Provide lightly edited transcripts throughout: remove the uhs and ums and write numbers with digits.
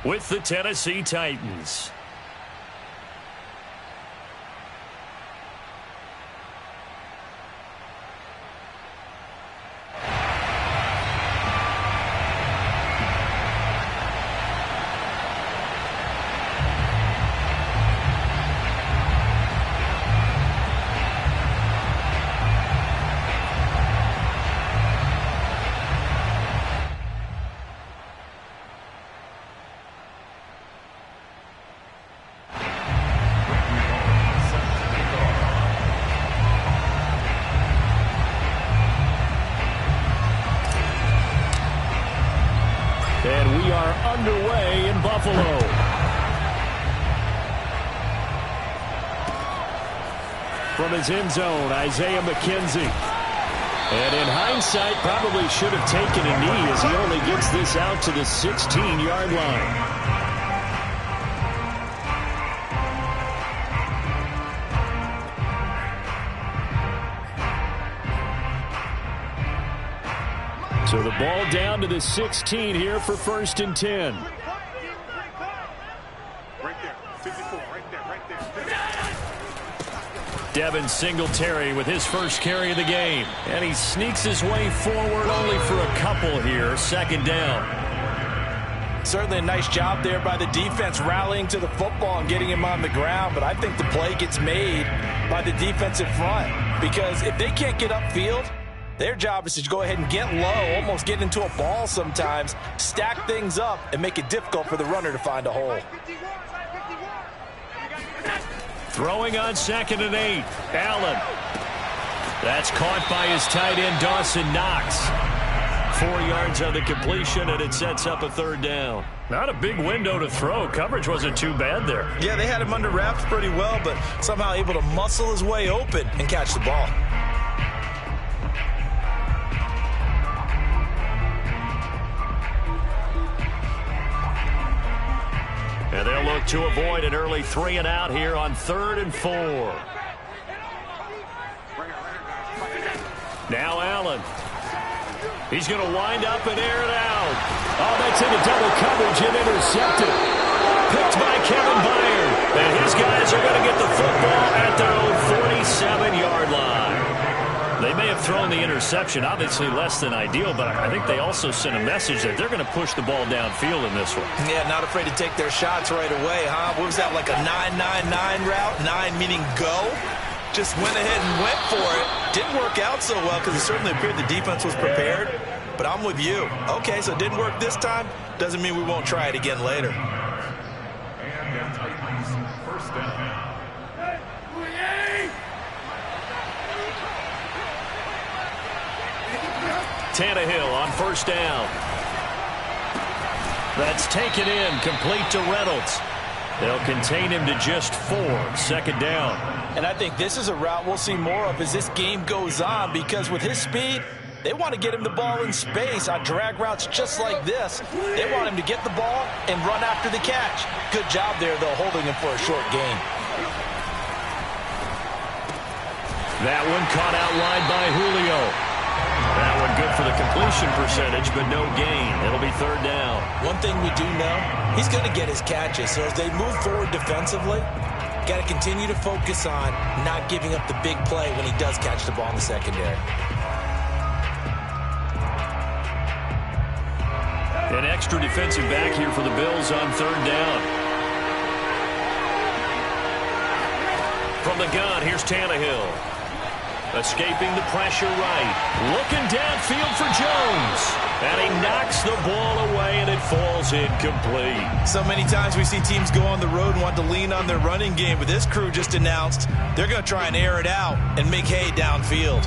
with the Tennessee Titans. And we are underway in Buffalo. From his end zone, Isaiah McKenzie. And in hindsight, probably should have taken a knee as he only gets this out to the 16-yard line. So the ball down to the 16 here for 1st and 10. Right there, 54, right there. Devin Singletary with his first carry of the game. And he sneaks his way forward only for a couple here. 2nd down. Certainly a nice job there by the defense rallying to the football and getting him on the ground. But I think the play gets made by the defensive front. Because if they can't get upfield, their job is to go ahead and get low, almost get into a ball sometimes, stack things up, and make it difficult for the runner to find a hole. Throwing on 2nd and 8. Allen. That's caught by his tight end, Dawson Knox. 4 yards on the completion, and it sets up a 3rd down. Not a big window to throw. Coverage wasn't too bad there. Yeah, they had him under wraps pretty well, but somehow able to muscle his way open and catch the ball. And they'll look to avoid an early 3 and out here on 3rd and 4. Now Allen. He's going to wind up and air it out. Oh, that's into double coverage and intercepted. Picked by Kevin Byard. And his guys are going to get the football at their own 47-yard line. They may have thrown the interception, obviously less than ideal, but I think they also sent a message that they're going to push the ball downfield in this one. Yeah, not afraid to take their shots right away, huh? What was that, like a 9-9-9 route? 9 meaning go? Just went ahead and went for it. Didn't work out so well because it certainly appeared the defense was prepared. But I'm with you. Okay, so it didn't work this time. Doesn't mean we won't try it again later. Tannehill on 1st down. That's taken in, complete to Reynolds. They'll contain him to just 4, 2nd down. And I think this is a route we'll see more of as this game goes on, because with his speed, they want to get him the ball in space on drag routes just like this. They want him to get the ball and run after the catch. Good job there, though, holding him for a short gain. That one caught out wide by Julio. That one good for the completion percentage, but no gain. It'll be 3rd down. One thing we do know, he's going to get his catches. So as they move forward defensively, got to continue to focus on not giving up the big play when he does catch the ball in the secondary. An extra defensive back here for the Bills on 3rd down. From the gun, here's Tannehill. Escaping the pressure right. Looking downfield for Jones. And he knocks the ball away, and it falls incomplete. So many times we see teams go on the road and want to lean on their running game, but this crew just announced they're going to try and air it out and make hay downfield.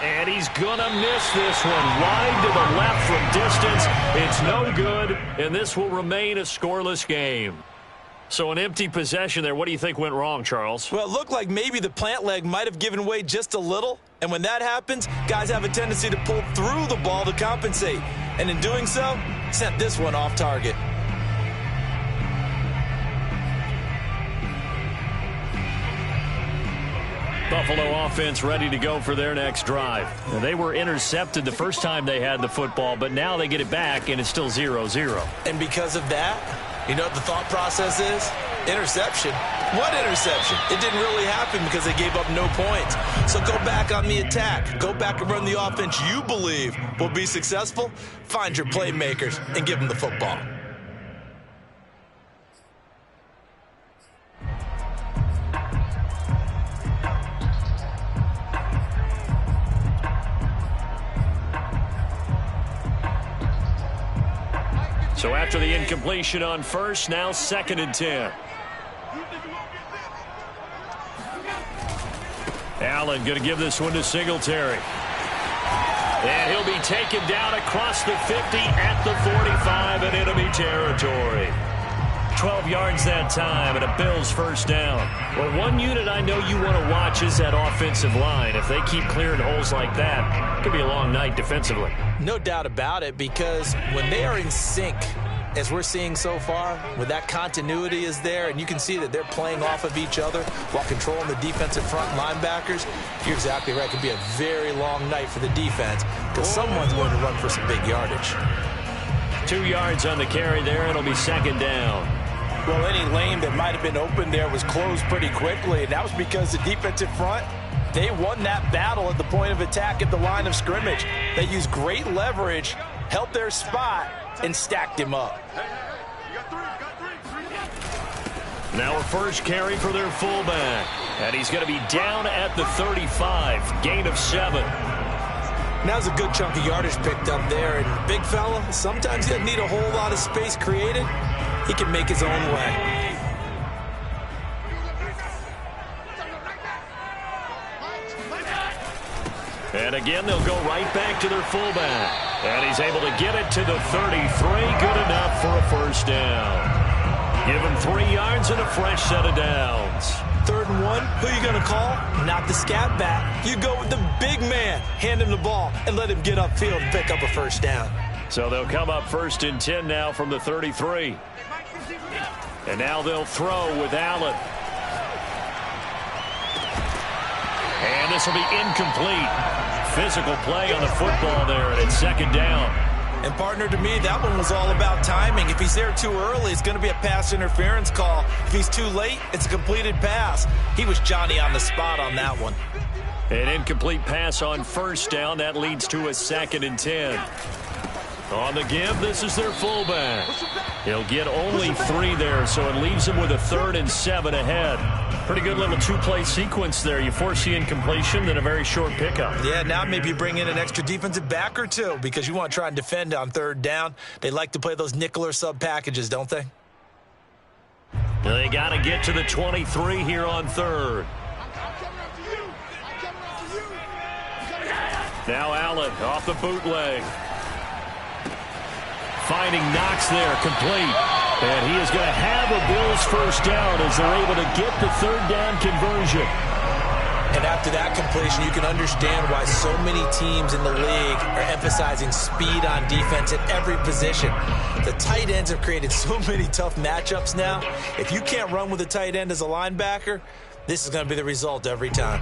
And he's going to miss this one. Wide to the left from distance. It's no good, and this will remain a scoreless game. So an empty possession there. What do you think went wrong, Charles? Well, it looked like maybe the plant leg might have given way just a little. And when that happens, guys have a tendency to pull through the ball to compensate. And in doing so, sent this one off target. Buffalo offense ready to go for their next drive. Now, they were intercepted the first time they had the football, but now they get it back, and it's still 0-0. And because of that, you know what the thought process is? Interception. What interception? It didn't really happen because they gave up no points. So go back on the attack. Go back and run the offense you believe will be successful. Find your playmakers and give them the football. So after the incompletion on first, now 2nd and 10. Allen going to give this one to Singletary. And he'll be taken down across the 50 at the 45 in enemy territory. 12 yards that time and a Bills first down. Well, one unit I know you want to watch is that offensive line. If they keep clearing holes like that, it could be a long night defensively. No doubt about it, because when they are in sync, as we're seeing so far, when that continuity is there, and you can see that they're playing off of each other while controlling the defensive front linebackers, you're exactly right. It could be a very long night for the defense because someone's going to run for some big yardage. 2 yards on the carry there. It'll be 2nd down. Well, any lane that might have been open there was closed pretty quickly, and that was because the defensive front, they won that battle at the point of attack at the line of scrimmage. They used great leverage, helped their spot, and stacked him up. Now a first carry for their fullback. And he's going to be down at the 35. Gain of 7. Now's a good chunk of yardage picked up there. And big fella, sometimes he doesn't need a whole lot of space created. He can make his own way. And again, they'll go right back to their fullback. And he's able to get it to the 33. Good enough for a first down. Give him 3 yards and a fresh set of downs. 3rd and 1, who are you going to call? Not the scat back. You go with the big man. Hand him the ball and let him get upfield and pick up a first down. So they'll come up 1st and 10 now from the 33. And now they'll throw with Allen. And this will be incomplete. Physical play on the football there, and it's 2nd down. And, partner, to me, that one was all about timing. If he's there too early, it's going to be a pass interference call. If he's too late, it's a completed pass. He was Johnny on the spot on that one. An incomplete pass on first down. That leads to a 2nd and 10. On the give, this is their fullback. He'll get only 3 there, so it leaves him with a 3rd and 7 ahead. Pretty good little 2-play sequence there. You force the incompletion, then a very short pickup. Yeah, now maybe you bring in an extra defensive back or two because you want to try and defend on 3rd down. They like to play those nickel or sub packages, don't they? They got to get to the 23 here on 3rd. Now Allen off the bootleg. Finding Knox there, complete. And he is going to have a Bills first down as they're able to get the 3rd down conversion. And after that completion, you can understand why so many teams in the league are emphasizing speed on defense at every position. The tight ends have created so many tough matchups now. If you can't run with a tight end as a linebacker, this is going to be the result every time.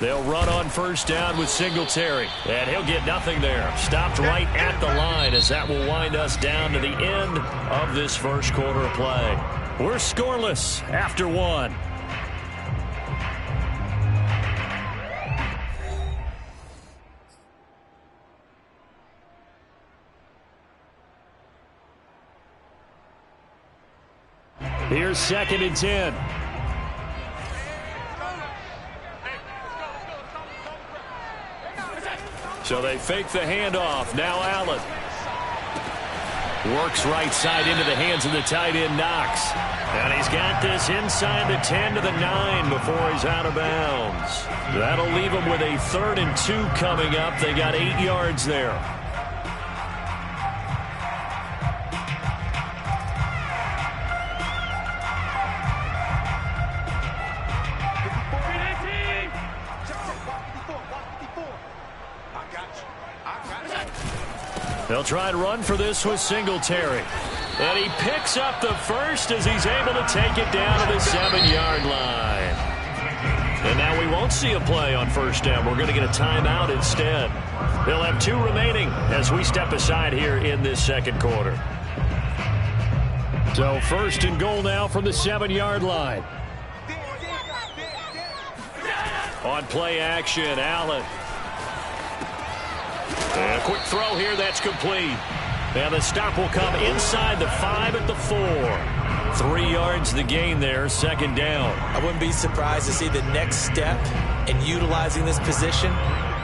They'll run on first down with Singletary. And he'll get nothing there. Stopped right at the line as that will wind us down to the end of this first quarter of play. We're scoreless after 1. Here's 2nd and 10. So they fake the handoff. Now Allen. Works right side into the hands of the tight end, Knox. And he's got this inside the 10 to the 9 before he's out of bounds. That'll leave him with a 3rd and 2 coming up. They got 8 yards there. They'll try and run for this with Singletary. And he picks up the first as he's able to take it down to the 7-yard line. And now we won't see a play on first down. We're going to get a timeout instead. They'll have 2 remaining as we step aside here in this second quarter. So first and goal now from the 7-yard line. On play action, Allen. And a quick throw here, that's complete. And the stop will come inside the 5 at the 4. 3 yards the gain there, second down. I wouldn't be surprised to see the next step in utilizing this position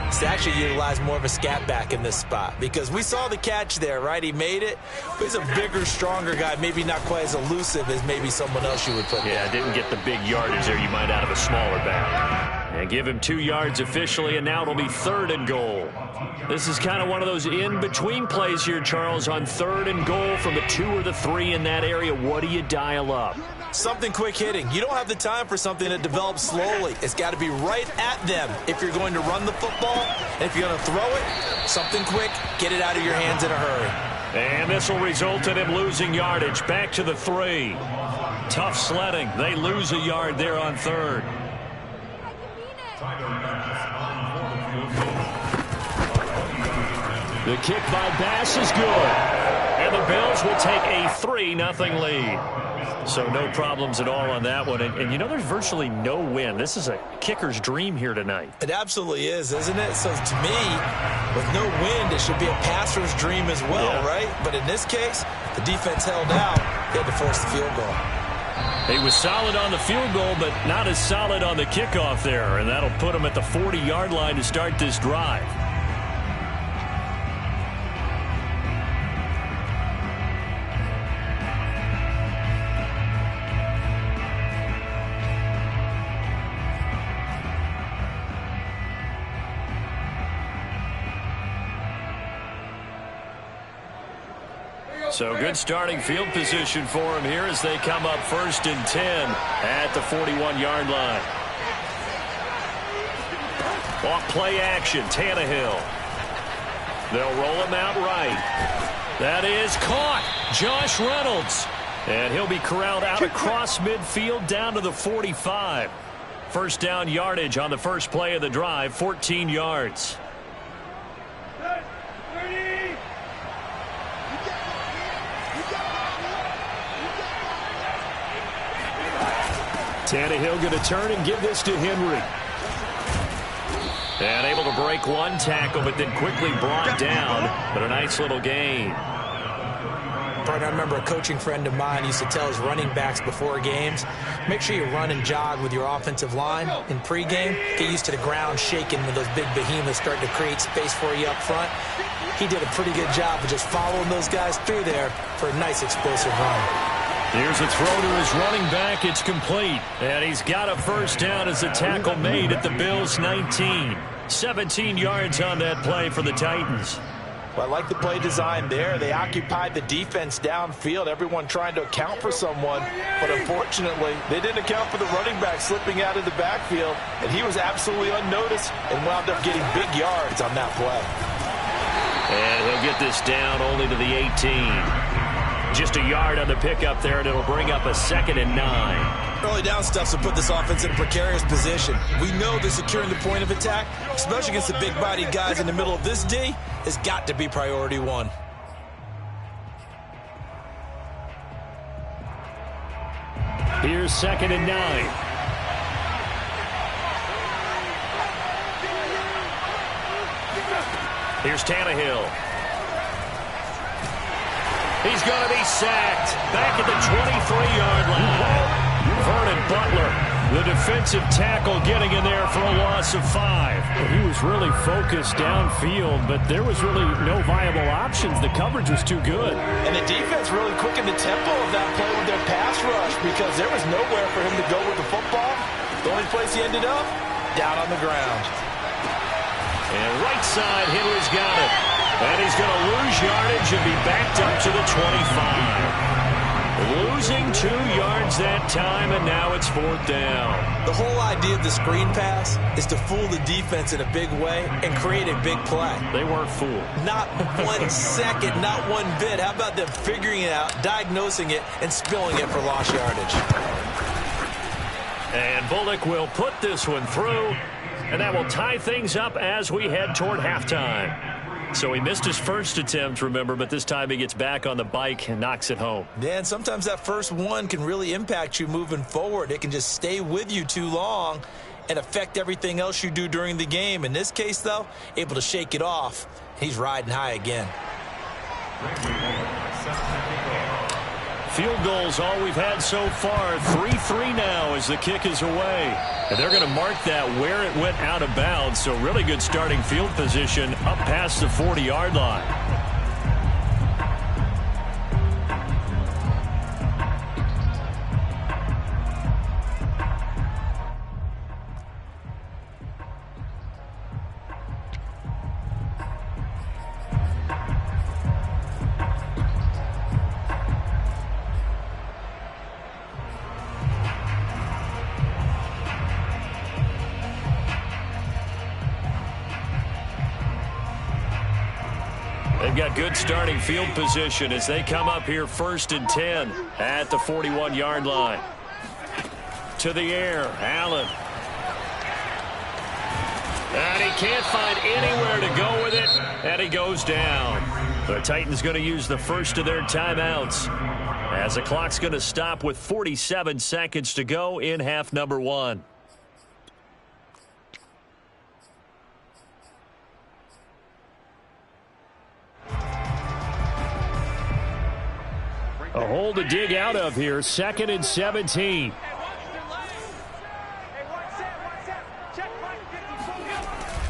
is to actually utilize more of a scat back in this spot. Because we saw the catch there, right? He made it. But he's a bigger, stronger guy, maybe not quite as elusive as maybe someone else you would put there. Yeah, didn't get the big yardage there you might out of a smaller back. And give him 2 yards officially, and now it'll be third and goal. This is kind of one of those in-between plays here, Charles, on third and goal from the 2 or the 3 in that area. What do you dial up? Something quick hitting. You don't have the time for something that develops slowly. It's got to be right at them if you're going to run the football. And if you're going to throw it, something quick, get it out of your hands in a hurry. And this will result in him losing yardage. Back to the 3. Tough sledding. They lose a yard there on third. The kick by Bass is good. And the Bills will take a 3-0 lead. So no problems at all on that one. And you know, there's virtually no win. This is a kicker's dream here tonight. It absolutely is, isn't it? So to me, with no wind, it should be a passer's dream as well, right? But in this case, the defense held out. They had to force the field goal. He was solid on the field goal, but not as solid on the kickoff there. And that'll put him at the 40-yard line to start this drive. So good starting field position for him here as they come up 1st and 10 at the 41-yard line. Off play action, Tannehill. They'll roll him out right. That is caught. Josh Reynolds. And he'll be corralled out across midfield down to the 45. First down yardage on the first play of the drive, 14 yards. Tannehill going to turn and give this to Henry. And able to break one tackle, but then quickly brought down. But a nice little gain. I remember a coaching friend of mine used to tell his running backs before games, make sure you run and jog with your offensive line in pregame. Get used to the ground shaking when those big behemoths start to create space for you up front. He did a pretty good job of just following those guys through there for a nice explosive run. Here's a throw to his running back. It's complete. And he's got a first down as the tackle made at the Bills' 19. 17 yards on that play for the Titans. Well, I like the play design there. They occupied the defense downfield, everyone trying to account for someone. But unfortunately, they didn't account for the running back slipping out of the backfield. And he was absolutely unnoticed and wound up getting big yards on that play. And he'll get this down only to the 18. Just a yard on the pickup there, and it'll bring up a 2nd and 9. Early down stuff will put this offense in a precarious position. We know that securing the point of attack, especially against the big-bodied guys in the middle of this D, has got to be priority 1. Here's 2nd and 9. Here's Tannehill. He's going to be sacked back at the 23-yard line. Vernon Butler, the defensive tackle, getting in there for a loss of 5. Well, he was really focused downfield, but there was really no viable options. The coverage was too good. And the defense really quickened the tempo of that play with their pass rush because there was nowhere for him to go with the football. The only place he ended up, down on the ground. And right side, Henry's got it. And he's going to lose yardage and be backed up to the 25. Losing 2 yards gains that time, and now it's 4th down. The whole idea of the screen pass is to fool the defense in a big way and create a big play. They weren't fooled. Not 1 second, not one bit. How about them figuring it out, diagnosing it, and spilling it for lost yardage? And Bullock will put this one through, and that will tie things up as we head toward halftime. So he missed his first attempt, remember, but this time he gets back on the bike and knocks it home. Yeah, and sometimes that first one can really impact you moving forward. It can just stay with you too long and affect everything else you do during the game. In this case, though, able to shake it off. He's riding high again. Field goals all we've had so far. 3-3 now as the kick is away. And they're going to mark that where it went out of bounds. So really good starting field position up past the 40-yard line. They've got good starting field position as they come up here 1st and 10 at the 41-yard line. To the air, Allen. And he can't find anywhere to go with it, and he goes down. The Titans going to use the first of their timeouts as the clock's going to stop with 47 seconds to go in half number 1. A hole to dig out of here. 2nd and 17.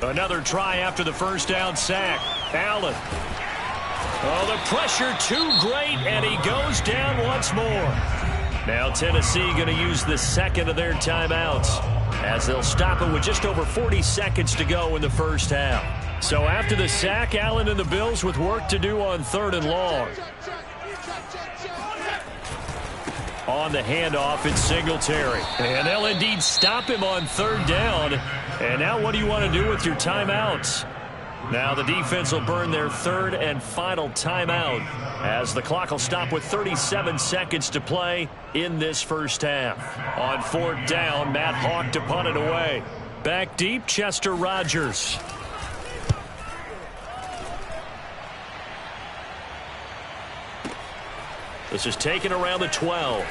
Another try after the first down sack. Allen. Oh, the pressure too great, and he goes down once more. Now Tennessee going to use the second of their timeouts as they'll stop it with just over 40 seconds to go in the first half. So after the sack, Allen and the Bills with work to do on 3rd and long. On the handoff, it's Singletary. And they'll indeed stop him on 3rd down. And now what do you want to do with your timeouts? Now the defense will burn their 3rd and final timeout as the clock will stop with 37 seconds to play in this first half. On 4th down, Matt Hawk to punt it away. Back deep, Chester Rogers. This is taken around the 12.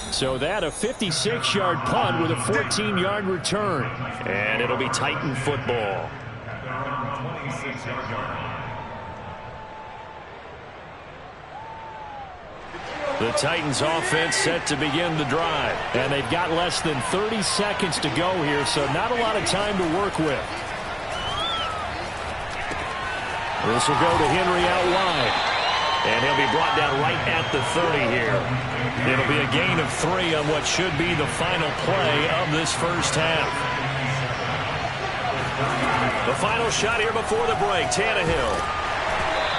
So that a 56-yard punt with a 14-yard return. And it'll be Titan football. The Titans offense set to begin the drive. And they've got less than 30 seconds to go here, so not a lot of time to work with. This will go to Henry out wide. And he'll be brought down right at the 30 here. It'll be a gain of 3 on what should be the final play of this first half. The final shot here before the break, Tannehill.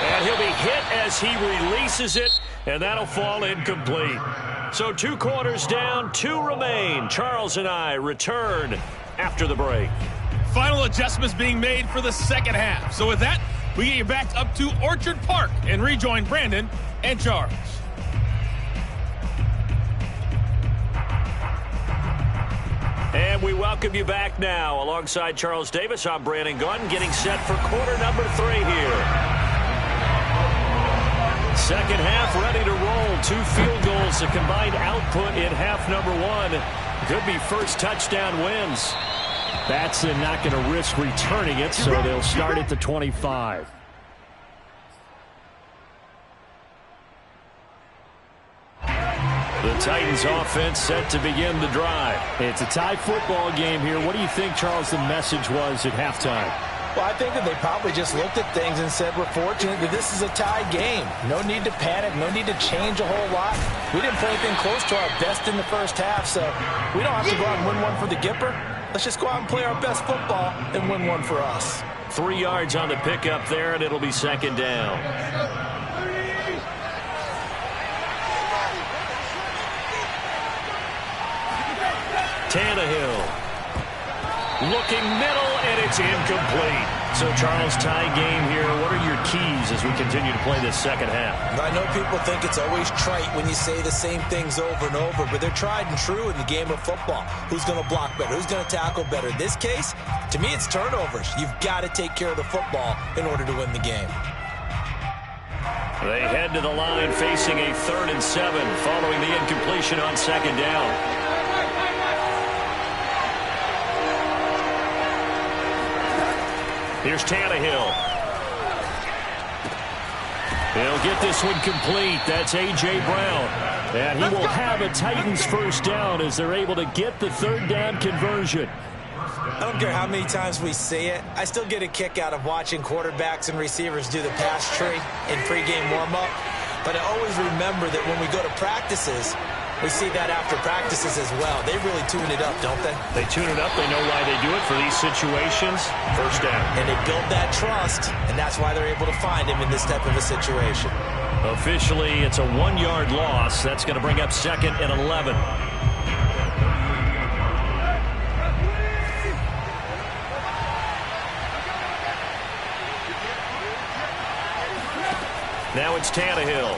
And he'll be hit as he releases it, and that'll fall incomplete. So 2 quarters down, 2 remain. Charles and I return after the break. Final adjustments being made for the second half. So with that, we get you back up to Orchard Park and rejoin Brandon and Charles. And we welcome you back now. Alongside Charles Davis, I'm Brandon Gunn, getting set for quarter number 3 here. Second half ready to roll. 2 field goals, the combined output in half number 1. Could be first touchdown wins. Batson not going to risk returning it, so they'll start at the 25. The Titans offense set to begin the drive. It's a tie football game here. What do you think, Charles, the message was at halftime? Well, I think that they probably just looked at things and said, we're fortunate that this is a tie game. No need to panic. No need to change a whole lot. We didn't play anything close to our best in the first half, so we don't have to go out and win one for the Gipper. Let's just go out and play our best football and win one for us. 3 yards on the pickup there, and it'll be second down. Tannehill. Looking middle, and it's incomplete. So, Charles, tie game here. What are your keys as we continue to play this second half? I know people think it's always trite when you say the same things over and over, but they're tried and true in the game of football. Who's going to block better? Who's going to tackle better? In this case, to me, it's turnovers. You've got to take care of the football in order to win the game. They head to the line facing a 3rd and 7 following the incompletion on second down. Here's Tannehill. He'll get this one complete. That's A.J. Brown. And he will have a Titans first down as they're able to get the 3rd down conversion. I don't care how many times we say it. I still get a kick out of watching quarterbacks and receivers do the pass tree in pregame warm-up. But I always remember that when we go to practices, we see that after practices as well. They really tune it up, don't they? They tune it up. They know why they do it for these situations. First down. And they build that trust, and that's why they're able to find him in this type of a situation. Officially, it's a 1-yard loss. That's going to bring up 2nd and 11. Now it's Tannehill.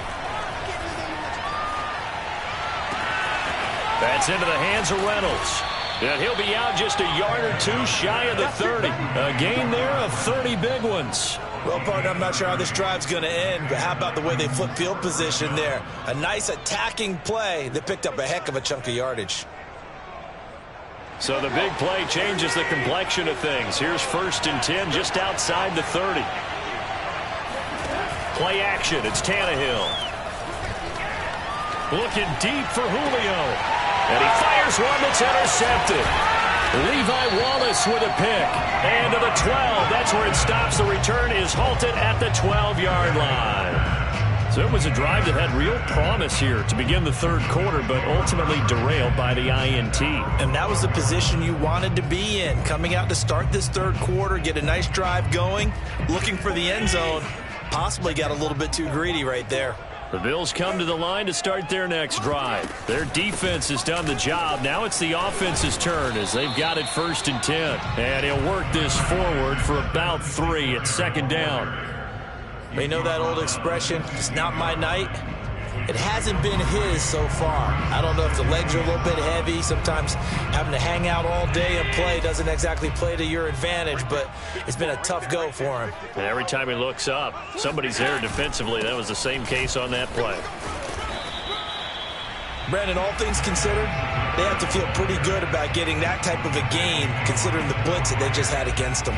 That's into the hands of Reynolds. And he'll be out just a yard or two shy of the 30. A gain there of 30 big ones. Well, partner, I'm not sure how this drive's going to end, but how about the way they flip field position there? A nice attacking play that picked up a heck of a chunk of yardage. So the big play changes the complexion of things. Here's 1st and 10 just outside the 30. Play action. It's Tannehill. Looking deep for Julio. And he fires one that's intercepted. Levi Wallace with a pick. And to the 12. That's where it stops. The return is halted at the 12-yard line. So it was a drive that had real promise here to begin the 3rd quarter, but ultimately derailed by the INT. And that was the position you wanted to be in. Coming out to start this 3rd quarter, get a nice drive going, looking for the end zone. Possibly got a little bit too greedy right there. The Bills come to the line to start their next drive. Their defense has done the job. Now it's the offense's turn as they've got it 1st and 10. And he'll work this forward for about 3 at 2nd down. You know that old expression, it's not my night? It hasn't been his so far. I don't know if the legs are a little bit heavy. Sometimes having to hang out all day and play doesn't exactly play to your advantage, but it's been a tough go for him. And every time he looks up, somebody's there defensively. That was the same case on that play. Brandon, all things considered, they have to feel pretty good about getting that type of a gain, considering the blitz that they just had against them.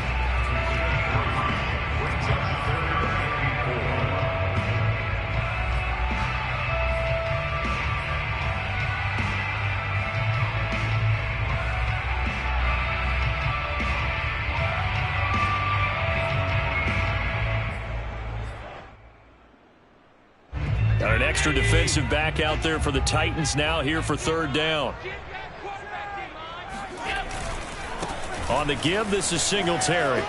Got an extra defensive back out there for the Titans now here for 3rd down. On the give, this is Singletary.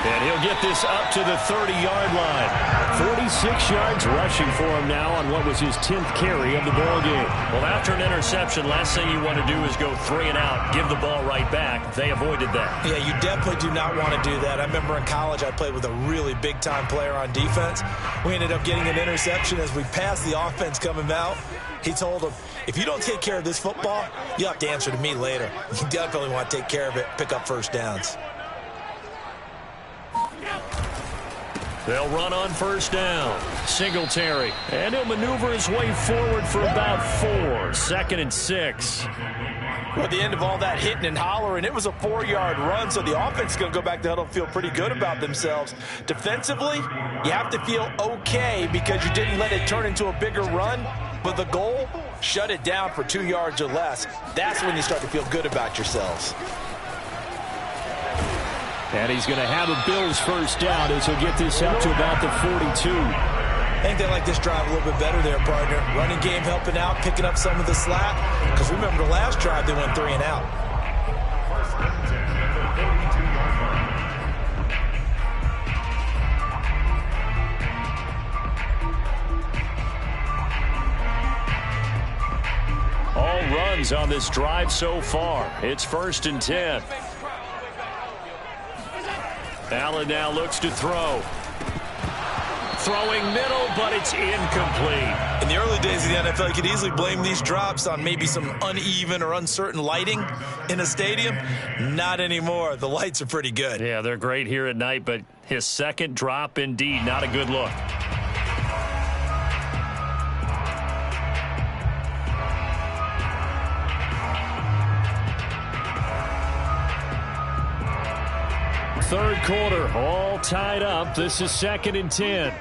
And he'll get this up to the 30-yard line. 46 yards rushing for him now on what was his 10th carry of the ball game. Well, after an interception, last thing you want to do is go 3 and out, give the ball right back. They avoided that. Yeah, you definitely do not want to do that. I remember in college I played with a really big-time player on defense. We ended up getting an interception as we passed the offense coming out. He told him, if you don't take care of this football, you'll have to answer to me later. You definitely want to take care of it, pick up 1st downs. They'll run on 1st down. Singletary. And he'll maneuver his way forward for about 4. 2nd and 6. Well, at the end of all that hitting and hollering, it was a 4-yard run, so the offense is going to go back to huddle and feel pretty good about themselves. Defensively, you have to feel okay because you didn't let it turn into a bigger run, but the goal, shut it down for 2 yards or less. That's when you start to feel good about yourselves. And he's going to have a Bills 1st down as he'll get this up to about the 42. I think they like this drive a little bit better there, partner. Running game helping out, picking up some of the slack. Because remember the last drive, they went 3 and out. runs on this drive so far. It's 1st and 10. Allen now looks to throw. Throwing middle, but it's incomplete. In the early days of the NFL, you could easily blame these drops on maybe some uneven or uncertain lighting in a stadium. Not anymore. The lights are pretty good. Yeah, they're great here at night, but his second drop, indeed, not a good look. Third quarter, all tied up. This is 2nd and 10.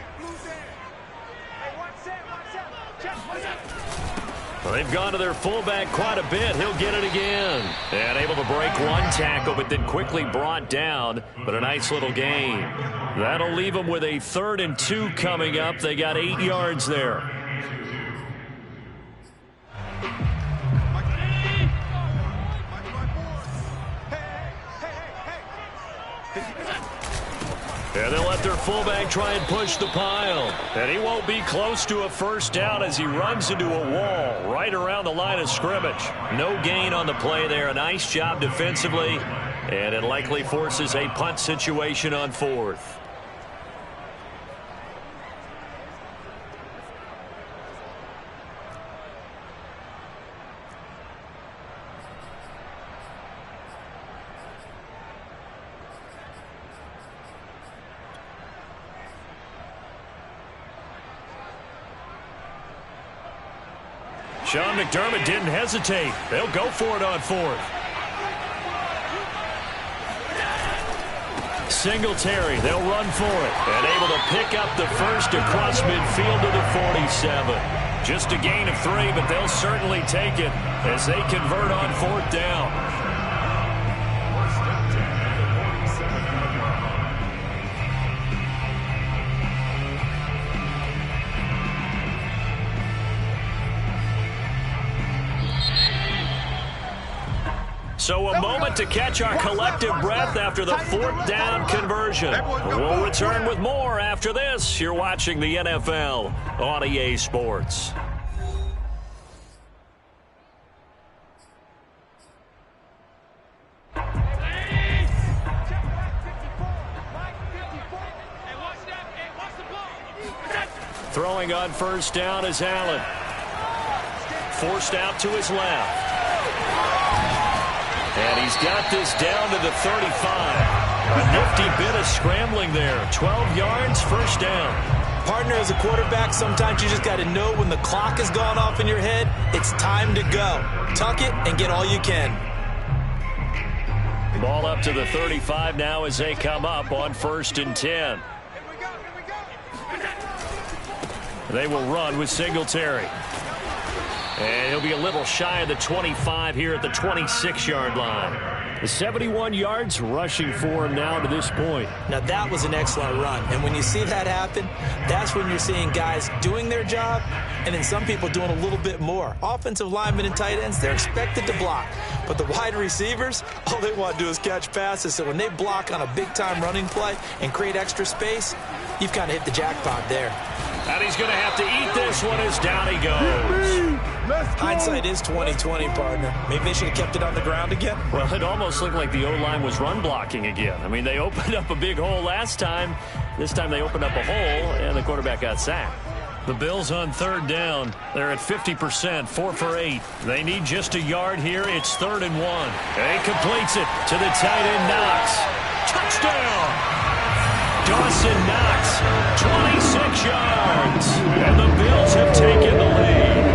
Well, they've gone to their fullback quite a bit. He'll get it again. And able to break one tackle, but then quickly brought down. But a nice little gain. That'll leave them with a 3rd and 2 coming up. They got 8 yards there. And they'll let their fullback try and push the pile. And he won't be close to a first down as he runs into a wall right around the line of scrimmage. No gain on the play there. A nice job defensively. And it likely forces a punt situation on 4th. Sean McDermott didn't hesitate. They'll go for it on 4th. Singletary, they'll run for it. And able to pick up the first across midfield to the 47. Just a gain of 3, but they'll certainly take it as they convert on 4th down. So a moment to catch our collective breath after the 4th down conversion. We'll return with more after this. You're watching the NFL on EA Sports. Throwing on first down is Allen. Forced out to his left. And he's got this down to the 35. A nifty bit of scrambling there. 12 yards, first down. Partner, as a quarterback, sometimes you just got to know when the clock has gone off in your head, it's time to go. Tuck it and get all you can. Ball up to the 35 now as they come up on 1st and 10. They will run with Singletary. And he'll be a little shy of the 25 here at the 26-yard line. The 71 yards rushing for him now to this point. Now, that was an excellent run. And when you see that happen, that's when you're seeing guys doing their job and then some people doing a little bit more. Offensive linemen and tight ends, they're expected to block. But the wide receivers, all they want to do is catch passes. So when they block on a big-time running play and create extra space, you've kind of hit the jackpot there. And he's going to have to eat this one as down he goes. Hindsight is 20/20, partner. Maybe they should have kept it on the ground again. Well, it almost looked like the O-line was run blocking again. I mean, they opened up a big hole last time. This time they opened up a hole, and the quarterback got sacked. The Bills on 3rd down. They're at 50%, 4 for 8. They need just a yard here. It's 3rd and 1. And he completes it to the tight end, Knox. Touchdown! Dawson Knox, 26 yards. And the Bills have taken the lead.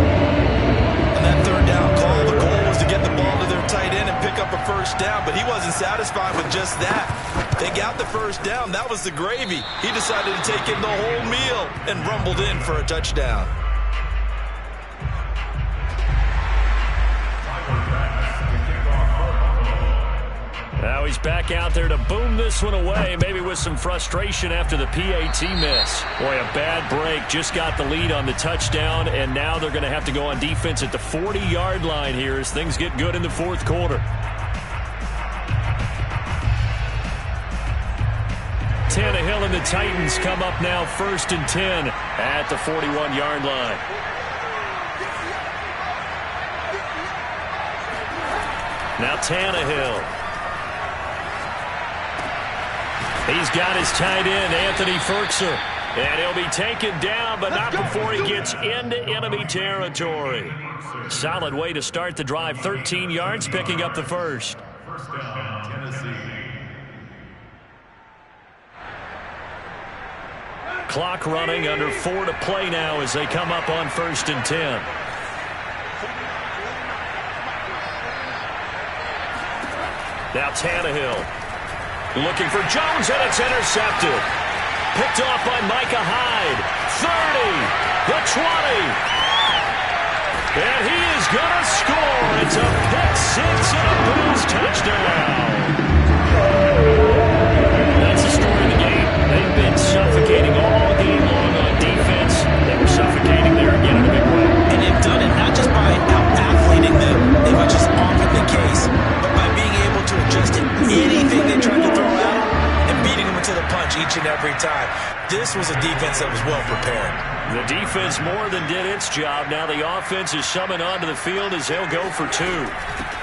On that 3rd down call, the goal was to get the ball to their tight end and pick up a first down, but he wasn't satisfied with just that. They got the first down. That was the gravy. He decided to take in the whole meal and rumbled in for a touchdown. Now he's back out there to boom this one away, maybe with some frustration after the PAT miss. Boy, a bad break. Just got the lead on the touchdown, and now they're going to have to go on defense at the 40-yard line here as things get good in the 4th quarter. Tannehill and the Titans come up now 1st and 10 at the 41-yard line. Now Tannehill. He's got his tight end, Anthony Ferkser. And he'll be taken down, but not before he gets into enemy territory. Solid way to start the drive. 13 yards, picking up the first. First down, Tennessee. Clock running, under 4 to play now as they come up on 1st and 10. Now Tannehill looking for Jones, and it's intercepted. Picked off by Micah Hyde. 30, the 20. And he is going to score. It's a pick six and a Bills touchdown. That's the story of the game. They've been suffocating all game long on defense. They were suffocating there again in a big way. And they've done it not just by out-athleting them, which is often the case, but by being able to adjust to anything they tried to throw at them and beating them to the punch each and every time. This was a defense that was well prepared. The defense more than did its job. Now the offense is summoned onto the field as they'll go for 2.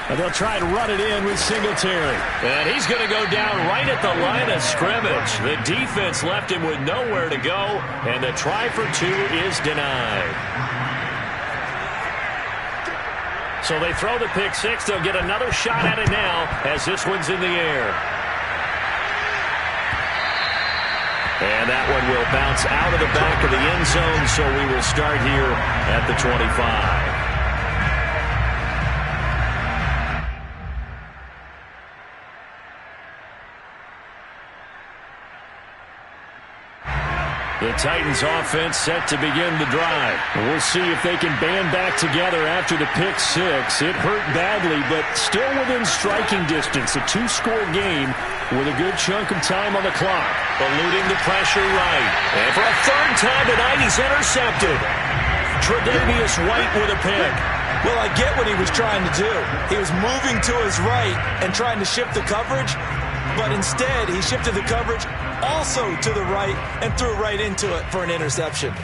And they'll try and run it in with Singletary. And he's going to go down right at the line of scrimmage. The defense left him with nowhere to go, and the try for 2 is denied. So they throw the pick six. They'll get another shot at it now as this one's in the air. And that one will bounce out of the back of the end zone, so we will start here at the 25. The Titans offense set to begin the drive. We'll see if they can band back together after the pick six. It hurt badly, but still within striking distance. A 2-score game with a good chunk of time on the clock. Eluding the pressure right. And for a 3rd time tonight, he's intercepted. Tre'Davious White with a pick. Well, I get what he was trying to do. He was moving to his right and trying to shift the coverage, but instead he shifted the coverage also to the right and threw right into it for an interception.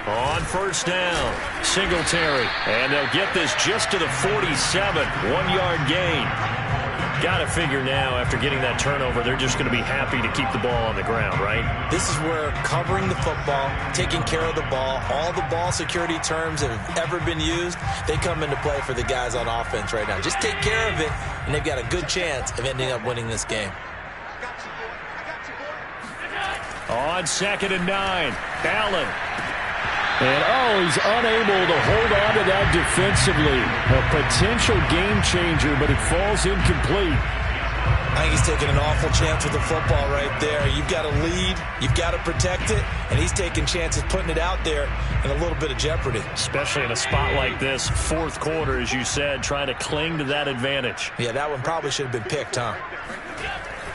On 1st down, Singletary. And they'll get this just to the 47. 1-yard gain. Got to figure now, after getting that turnover, they're just going to be happy to keep the ball on the ground, right? This is where covering the football, taking care of the ball, all the ball security terms that have ever been used, they come into play for the guys on offense right now. Just take care of it, and they've got a good chance of ending up winning this game. On 2nd and 9, Allen. And, he's unable to hold on to that defensively. A potential game changer, but it falls incomplete. I think he's taking an awful chance with the football right there. You've got to lead, you've got to protect it, and he's taking chances putting it out there in a little bit of jeopardy. Especially in a spot like this, 4th quarter, as you said, trying to cling to that advantage. Yeah, that one probably should have been picked, huh?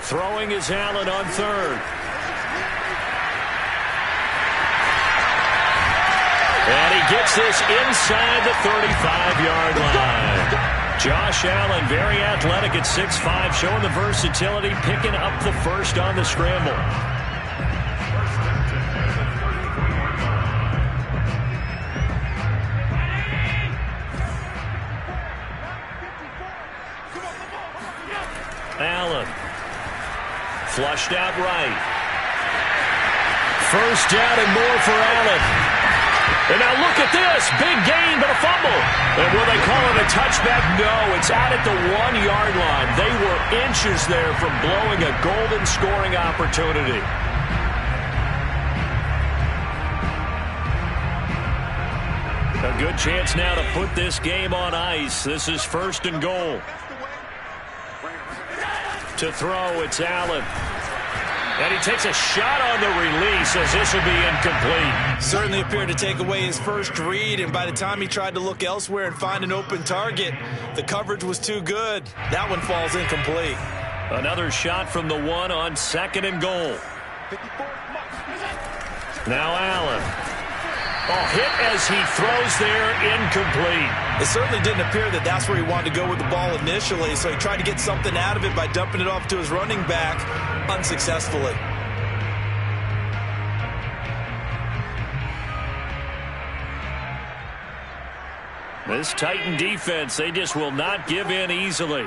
Throwing is Allen on 3rd. And he gets this inside the 35-yard line. Josh Allen, very athletic at 6'5", showing the versatility, picking up the first on the scramble. Allen. Flushed out right. 1st down and more for Allen. And now look at this. Big gain, but a fumble. And will they call it a touchback? No, it's out at the 1-yard line. They were inches there from blowing a golden scoring opportunity. A good chance now to put this game on ice. This is 1st and goal. To throw, it's Allen. And he takes a shot on the release as this will be incomplete. Certainly appeared to take away his first read, and by the time he tried to look elsewhere and find an open target, the coverage was too good. That one falls incomplete. Another shot from the 1 on 2nd and goal. Now Allen. Oh, hit as he throws there, incomplete. It certainly didn't appear that that's where he wanted to go with the ball initially, so he tried to get something out of it by dumping it off to his running back unsuccessfully. This Titan defense, they just will not give in easily.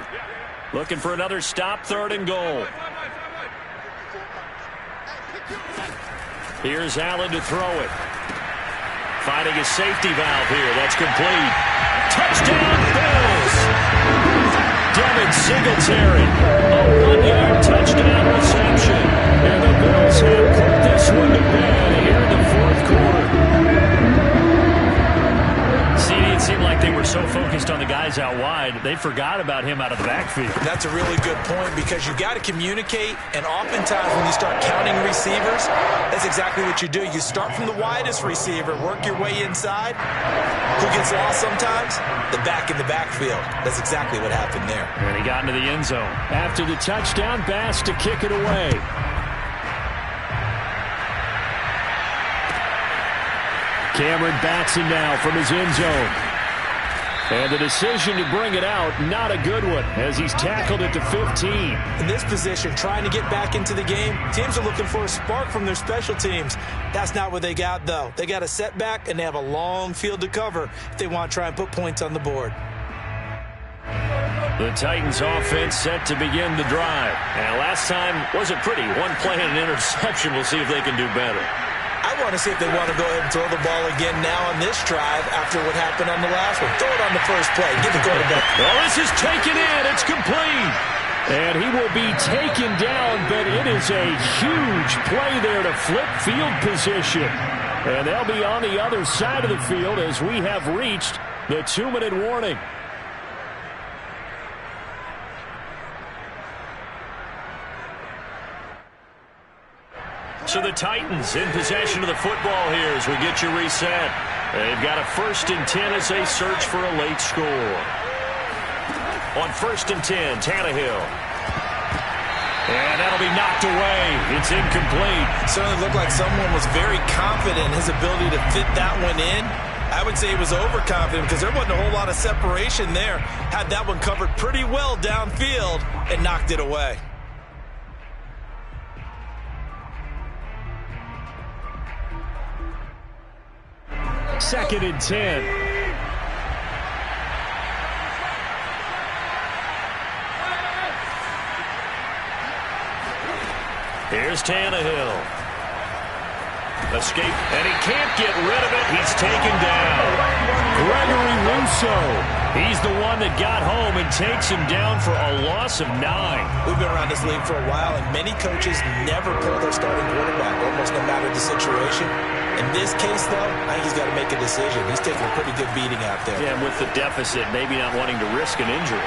Looking for another stop, 3rd and goal. Here's Allen to throw it. Finding a safety valve here. That's complete. Touchdown, Bills! Devin Singletary. A 1-yard touchdown reception. And the Bills have put this one to bed here in the 4th quarter. It seemed like they were so focused on the guys out wide, they forgot about him out of the backfield. That's a really good point because you got to communicate, and oftentimes when you start counting receivers, that's exactly what you do. You start from the widest receiver, work your way inside. Who gets lost sometimes? The back in the backfield. That's exactly what happened there. And he got into the end zone. After the touchdown, Bass to kick it away. Cameron Batson now from his end zone. And the decision to bring it out, not a good one, as he's tackled at the 15. In this position, trying to get back into the game, teams are looking for a spark from their special teams. That's not what they got, though. They got a setback, and they have a long field to cover if they want to try and put points on the board. The Titans offense set to begin the drive. And last time wasn't pretty. One play and an interception. We'll see if they can do better. I want to see if they want to go ahead and throw the ball again now on this drive after what happened on the last one. Throw it on the first play. Get the quarterback. Well, this is taken in. It's complete. And he will be taken down, but it is a huge play there to flip field position. And they'll be on the other side of the field as we have reached the 2-minute warning. So the Titans in possession of the football here as we get you reset. They've got a 1st and 10 as they search for a late score. On 1st and 10, Tannehill. And that'll be knocked away. It's incomplete. Certainly looked like someone was very confident in his ability to fit that one in. I would say he was overconfident because there wasn't a whole lot of separation there. Had that one covered pretty well downfield and knocked it away. 2nd and 10. Here's Tannehill. Escape, and he can't get rid of it. He's taken down. Gregory Rousseau. He's the one that got home and takes him down for a loss of 9. We've been around this league for a while, and many coaches never pull their starting quarterback, almost no matter the situation. In this case, though, I think he's got to make a decision. He's taking a pretty good beating out there. Yeah, and with the deficit, maybe not wanting to risk an injury.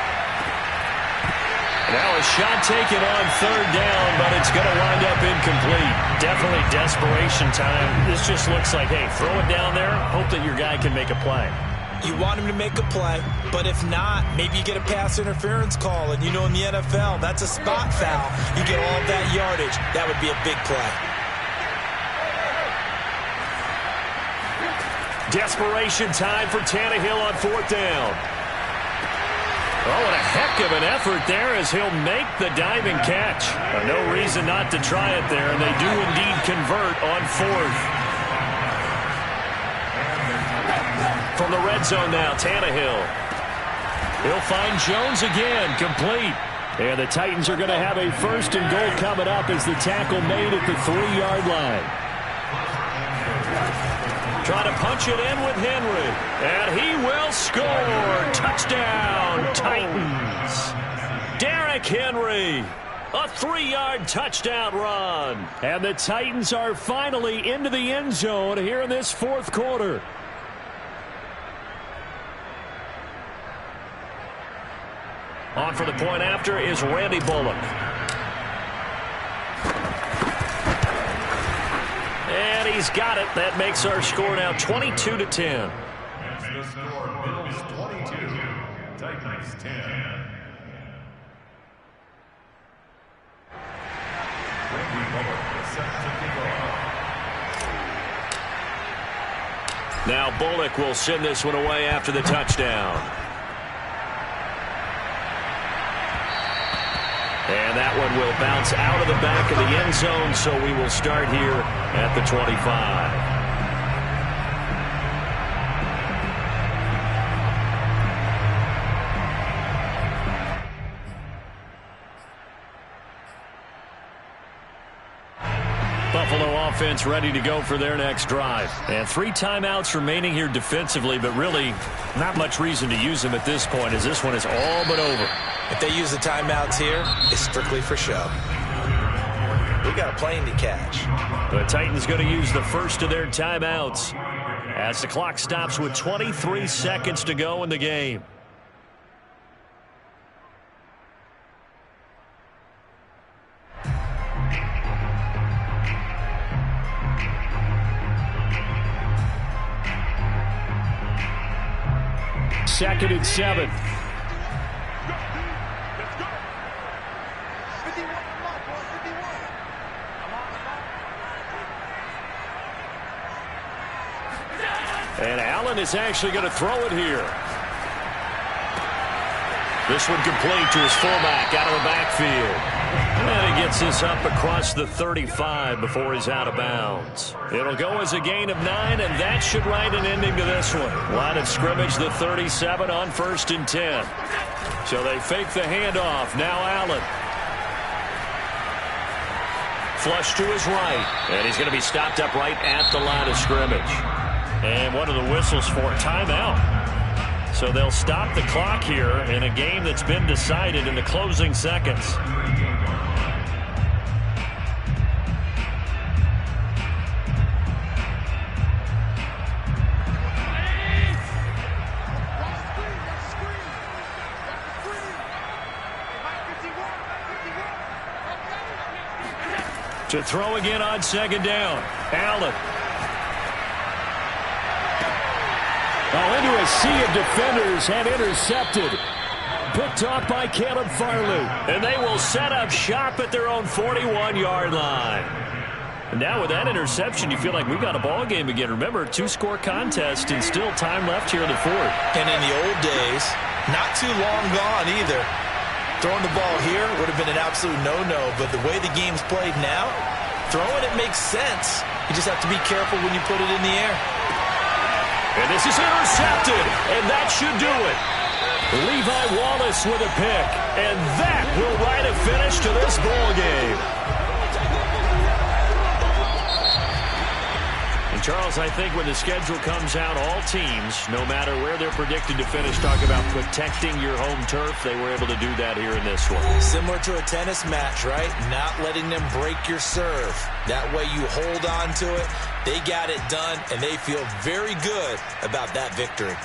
Now a shot taken on 3rd down, but it's going to wind up incomplete. Definitely desperation time. This just looks like, hey, throw it down there, hope that your guy can make a play. You want him to make a play, but if not, maybe you get a pass interference call, and you know in the NFL, that's a spot foul. You get all of that yardage. That would be a big play. Desperation time for Tannehill on 4th down. Oh, what a heck of an effort there as he'll make the diving catch. No reason not to try it there, and they do indeed convert on 4th. From the red zone now, Tannehill. He'll find Jones again, complete. And the Titans are going to have a 1st and goal coming up as the tackle made at the 3-yard line. Trying to punch it in with Henry. And he will score. Touchdown, Titans. Derrick Henry. A 3-yard touchdown run. And the Titans are finally into the end zone here in this 4th quarter. On for the point after is Randy Bullock. And he's got it. That makes our score now 22-10. That's the score. Bills 22, Titans 10. Randy Bullock is set to kick off. Now Bullock will send this one away after the touchdown. And that one will bounce out of the back of the end zone, so we will start here at the 25. Buffalo offense ready to go for their next drive. And 3 timeouts remaining here defensively, but really not much reason to use them at this point, as this one is all but over. If they use the timeouts here, it's strictly for show. We got a plane to catch. The Titans going to use the first of their timeouts as the clock stops with 23 seconds to go in the game. Second and 7. And Allen is actually going to throw it here. This one complete to his fullback out of the backfield. And he gets this up across the 35 before he's out of bounds. It'll go as a gain of 9, and that should write an ending to this one. Line of scrimmage, the 37 on 1st and 10. So they fake the handoff. Now Allen. Flush to his right. And he's going to be stopped up right at the line of scrimmage. And what are the whistles for? Timeout. So they'll stop the clock here in a game that's been decided in the closing seconds. To throw again on 2nd down. Allen. Oh, into a sea of defenders and intercepted. Picked off by Caleb Farley. And they will set up shop at their own 41-yard line. And now with that interception, you feel like we've got a ball game again. Remember, 2-score contest and still time left here in the 4th. And in the old days, not too long gone either. Throwing the ball here would have been an absolute no-no, but the way the game's played now, throwing it makes sense. You just have to be careful when you put it in the air. And this is intercepted, and that should do it. Levi Wallace with a pick, and that will write a finish to this ball game. And Charles, I think when the schedule comes out, all teams, no matter where they're predicted to finish, talk about protecting your home turf. They were able to do that here in this one. Similar to a tennis match, right? Not letting them break your serve. That way you hold on to it. They got it done, and they feel very good about that victory.